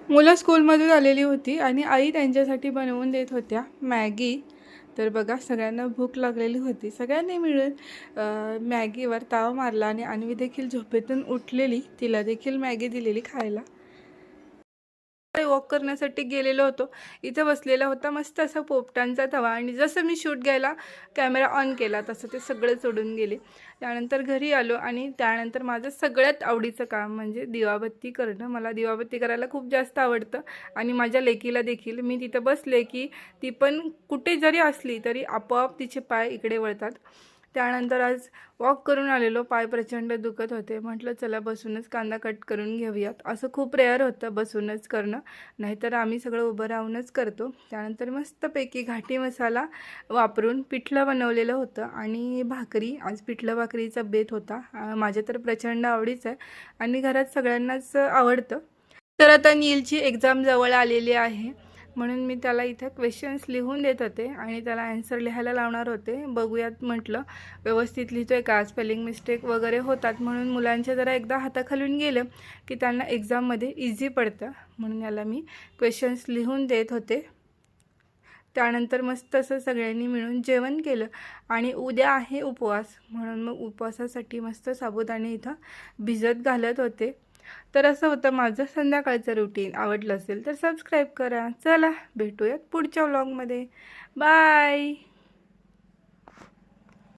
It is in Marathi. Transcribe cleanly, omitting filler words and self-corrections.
मुलं स्कूलमधून आलेली होती आणि आई त्यांच्यासाठी बनवून देत होत्या मॅगी. तर बघा, सगळ्यांना भूक लागलेली होती. सगळ्यांनी मिळून मॅगीवर ताव मारला आणि अन्वी देखील झोपेतून उठलेली, तिला देखील मॅगी दिलेली खायला. वॉक करण्यासाठी गेलेलो होतो. इथं बसलेला होता मस्त असा पोपटांचा तवा आणि जसं मी शूट घ्यायला कॅमेरा ऑन केला तसं ते सगळं सोडून गेले. त्यानंतर घरी आलो आणि त्यानंतर माझं सगळ्यात आवडीचं काम म्हणजे दिवाबत्ती करणं. मला दिवाबत्ती करायला खूप जास्त आवडतं आणि माझ्या लेकीला देखील. मी तिथं बसले की ती पण कुठे जरी असली तरी आपोआप तिचे पाय इकडे वळतात. त्यानंतर आज वॉक करून आलेलो, पाय प्रचंड दुखत होते. म्हटलं चला बसूनच कांदा कट करून घेऊयात. असं खूप रेअर होतं बसूनच करणं, नाहीतर आम्ही सगळं उभं राहूनच करतो. त्यानंतर मस्तपैकी घाटी मसाला वापरून पिठलं बनवलेलं होतं आणि भाकरी. आज पिठलं भाकरीचा बेत होता. माझ्या तर प्रचंड आवडीचं आहे आणि घरात सगळ्यांनाच आवडतं. तर आता नीलची एक्झाम जवळ आलेली आहे म्हणून मी त्याला इथं क्वेश्चन्स लिहून देत होते आणि त्याला ॲन्सर लिहायला लावणार होते. बघूयात म्हटलं व्यवस्थित लिहितोय का. स्पेलिंग मिस्टेक वगैरे होतात म्हणून मुलांच्या जरा एकदा हाताखालून गेलं की त्यांना एक्झाममध्ये इझी पडतं, म्हणून याला मी क्वेश्चन्स लिहून देत होते. त्यानंतर मस्त असं सगळ्यांनी मिळून जेवण केलं आणि उद्या आहे उपवास म्हणून मग उपवासासाठी मस्त साबुदाणे इथं भिजत घालत होते. तर असं होतं माझं संध्याकाळचं रुटीन. आवडलं असेल तर सबस्क्राईब करा. चला भेटूयात पुढच्या व्लॉगमध्ये. बाय.